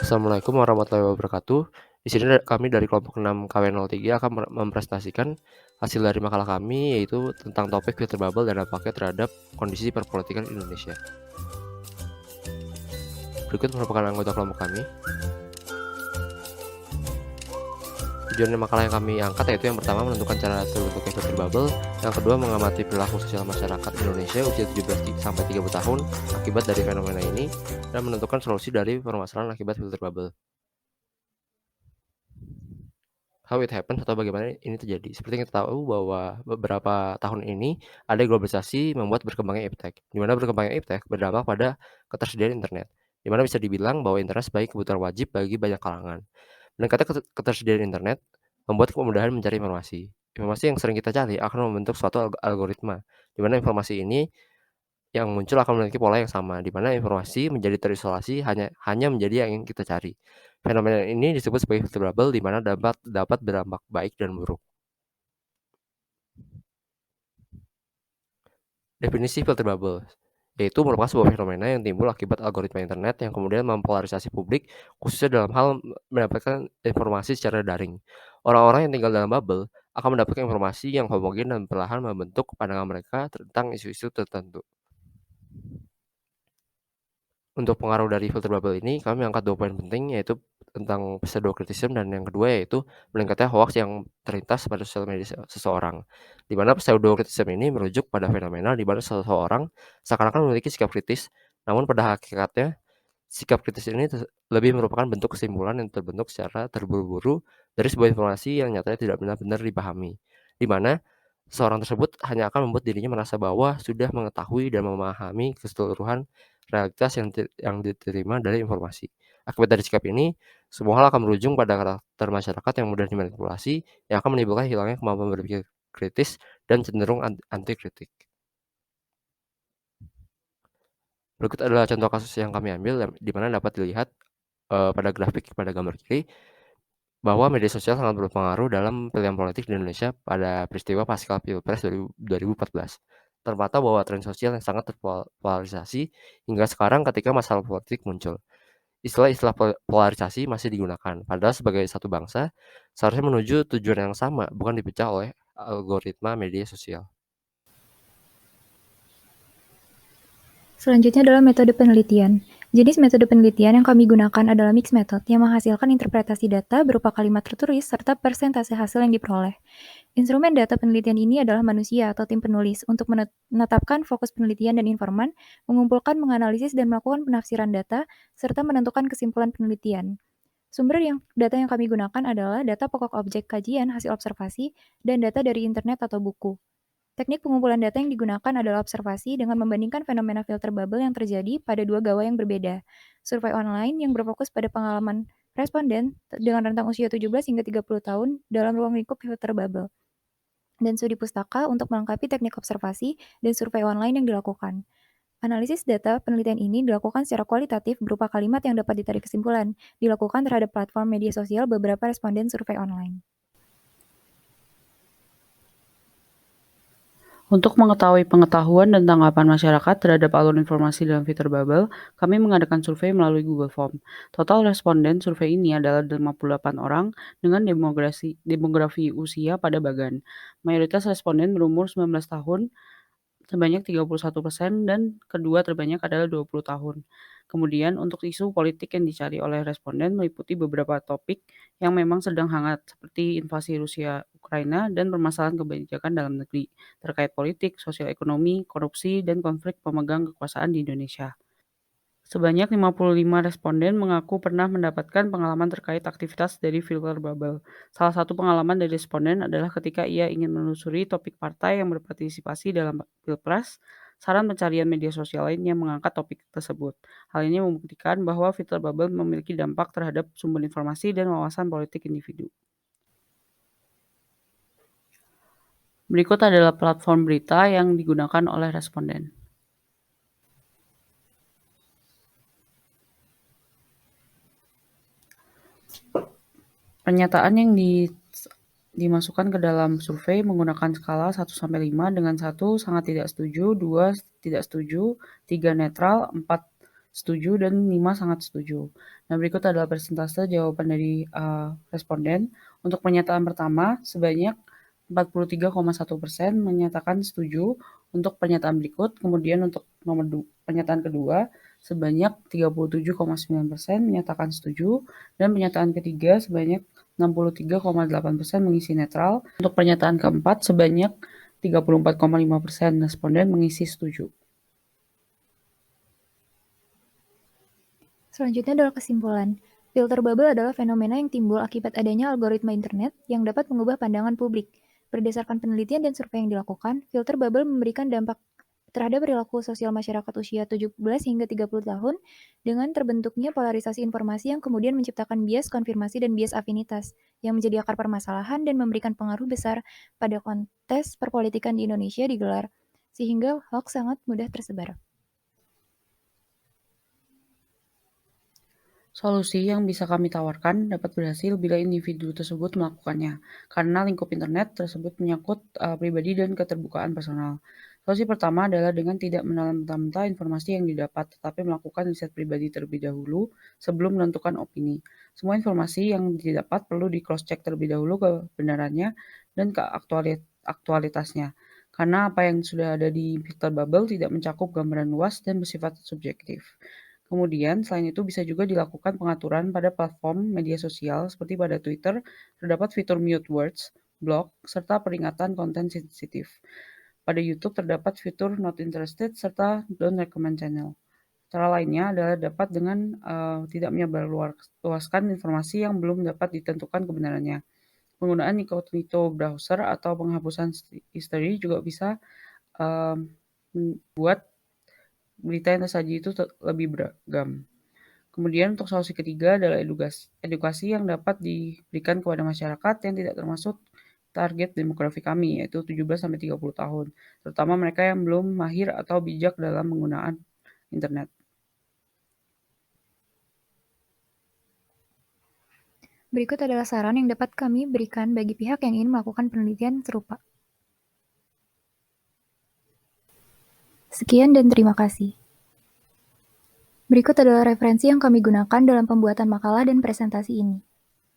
Assalamualaikum warahmatullahi wabarakatuh. Di sini kami dari kelompok 6 KW03 akan mempresentasikan hasil dari makalah kami, yaitu tentang topik filter bubble dan dampaknya terhadap kondisi perpolitikan Indonesia. Berikut merupakan anggota kelompok kami. Tujuan makalah yang kami angkat yaitu yang pertama menentukan cara terbentuknya filter bubble, yang kedua mengamati perilaku sosial masyarakat Indonesia usia 17-30 tahun akibat dari fenomena ini, dan menentukan solusi dari permasalahan akibat filter bubble. How it happens atau bagaimana ini terjadi. Seperti yang kita tahu bahwa beberapa tahun ini ada globalisasi membuat berkembangnya iptek, di mana berkembangnya iptek berdampak pada ketersediaan internet, di mana bisa dibilang bahwa internet sebagai kebutuhan wajib bagi banyak kalangan. Meningkatnya ketersediaan internet membuat kemudahan mencari informasi. Informasi yang sering kita cari akan membentuk suatu algoritma, di mana informasi ini yang muncul akan memiliki pola yang sama, di mana informasi menjadi terisolasi hanya menjadi yang ingin kita cari. Fenomena ini disebut sebagai filter bubble, di mana dapat berdampak baik dan buruk. Definisi filter bubble yaitu merupakan sebuah fenomena yang timbul akibat algoritma internet yang kemudian mempolarisasi publik, khususnya dalam hal mendapatkan informasi secara daring. Orang-orang yang tinggal dalam bubble akan mendapatkan informasi yang homogen dan perlahan membentuk pandangan mereka tentang isu-isu tertentu. Untuk pengaruh dari filter bubble ini, kami angkat 2 poin penting, yaitu tentang pseudokritisme dan yang kedua yaitu meningkatnya hoaks yang terlintas pada sosial media seseorang. Di mana pseudokritisme ini merujuk pada fenomena di mana seseorang seakan-akan memiliki sikap kritis, namun pada hakikatnya sikap kritis ini lebih merupakan bentuk kesimpulan yang terbentuk secara terburu-buru dari sebuah informasi yang nyatanya tidak benar-benar dipahami. Di mana seorang tersebut hanya akan membuat dirinya merasa bahwa sudah mengetahui dan memahami keseluruhan realitas yang diterima dari informasi. Akibat dari sikap ini, semua hal akan berujung pada karakter masyarakat yang mudah dimanipulasi, yang akan menimbulkan hilangnya kemampuan berpikir kritis dan cenderung anti kritik. Berikut adalah contoh kasus yang kami ambil, di mana dapat dilihat pada grafik pada gambar kiri bahwa media sosial sangat berpengaruh dalam pilihan politik di Indonesia pada peristiwa pasca Pilpres 2014. Ternyata bahwa tren sosial yang sangat terpolarisasi hingga sekarang ketika masalah politik muncul. Istilah-istilah polarisasi masih digunakan, padahal sebagai satu bangsa seharusnya menuju tujuan yang sama, bukan dipecah oleh algoritma media sosial. Selanjutnya adalah metode penelitian. Jenis metode penelitian yang kami gunakan adalah mixed method yang menghasilkan interpretasi data berupa kalimat tertulis serta persentase hasil yang diperoleh. Instrumen data penelitian ini adalah manusia atau tim penulis untuk menetapkan fokus penelitian dan informan, mengumpulkan, menganalisis, dan melakukan penafsiran data, serta menentukan kesimpulan penelitian. Data yang kami gunakan adalah data pokok objek kajian hasil observasi dan data dari internet atau buku. Teknik pengumpulan data yang digunakan adalah observasi dengan membandingkan fenomena filter bubble yang terjadi pada dua gawai yang berbeda. Survei online yang berfokus pada pengalaman responden dengan rentang usia 17 hingga 30 tahun dalam ruang lingkup filter bubble. Dan studi pustaka untuk melengkapi teknik observasi dan survei online yang dilakukan. Analisis data penelitian ini dilakukan secara kualitatif berupa kalimat yang dapat ditarik kesimpulan, dilakukan terhadap platform media sosial beberapa responden survei online. Untuk mengetahui pengetahuan dan tanggapan masyarakat terhadap alur informasi dalam filter bubble, kami mengadakan survei melalui Google Form. Total responden survei ini adalah 58 orang dengan demografi usia pada bagan. Mayoritas responden berumur 19 tahun, sebanyak 31%, dan kedua terbanyak adalah 20 tahun. Kemudian untuk isu politik yang dicari oleh responden meliputi beberapa topik yang memang sedang hangat seperti invasi Rusia Ukraina dan permasalahan kebijakan dalam negeri terkait politik, sosial ekonomi, korupsi, dan konflik pemegang kekuasaan di Indonesia. Sebanyak 55 responden mengaku pernah mendapatkan pengalaman terkait aktivitas dari filter bubble. Salah satu pengalaman dari responden adalah ketika ia ingin menelusuri topik partai yang berpartisipasi dalam Pilpres, saran pencarian media sosial lain yang mengangkat topik tersebut. Hal ini membuktikan bahwa filter bubble memiliki dampak terhadap sumber informasi dan wawasan politik individu. Berikut adalah platform berita yang digunakan oleh responden. Pernyataan yang dimasukkan ke dalam survei menggunakan skala 1-5 dengan 1 sangat tidak setuju, 2 tidak setuju, 3 netral, 4 setuju, dan 5 sangat setuju. Nah, berikut adalah persentase jawaban dari responden. Untuk pernyataan pertama, sebanyak 43,1% menyatakan setuju untuk pernyataan berikut. Kemudian untuk pernyataan kedua, sebanyak 37,9% menyatakan setuju, dan pernyataan ketiga sebanyak 63,8% mengisi netral. Untuk pernyataan keempat, sebanyak 34,5% responden mengisi setuju. Selanjutnya adalah kesimpulan. Filter bubble adalah fenomena yang timbul akibat adanya algoritma internet yang dapat mengubah pandangan publik. Berdasarkan penelitian dan survei yang dilakukan, filter bubble memberikan dampak terhadap perilaku sosial masyarakat usia 17 hingga 30 tahun dengan terbentuknya polarisasi informasi yang kemudian menciptakan bias konfirmasi dan bias afinitas yang menjadi akar permasalahan dan memberikan pengaruh besar pada kontes perpolitikan di Indonesia digelar, sehingga hoax sangat mudah tersebar. Solusi yang bisa kami tawarkan dapat berhasil bila individu tersebut melakukannya, karena lingkup internet tersebut menyangkut pribadi dan keterbukaan personal. Solusi pertama adalah dengan tidak menelan mentah-mentah informasi yang didapat, tetapi melakukan riset pribadi terlebih dahulu sebelum menentukan opini. Semua informasi yang didapat perlu di cross-check terlebih dahulu kebenarannya dan aktualitasnya, karena apa yang sudah ada di filter bubble tidak mencakup gambaran luas dan bersifat subjektif. Kemudian, selain itu bisa juga dilakukan pengaturan pada platform media sosial seperti pada Twitter, terdapat fitur mute words, block, serta peringatan konten sensitif. Pada YouTube terdapat fitur not interested serta don't recommend channel. Cara lainnya adalah dapat dengan tidak menyebarluaskan informasi yang belum dapat ditentukan kebenarannya. Penggunaan incognito browser atau penghapusan history juga bisa membuat berita yang tersaji itu lebih beragam. Kemudian untuk solusi ketiga adalah edukasi yang dapat diberikan kepada masyarakat yang tidak termasuk target demografi kami, yaitu 17-30 tahun, terutama mereka yang belum mahir atau bijak dalam penggunaan internet. Berikut adalah saran yang dapat kami berikan bagi pihak yang ingin melakukan penelitian serupa. Sekian dan terima kasih. Berikut adalah referensi yang kami gunakan dalam pembuatan makalah dan presentasi ini.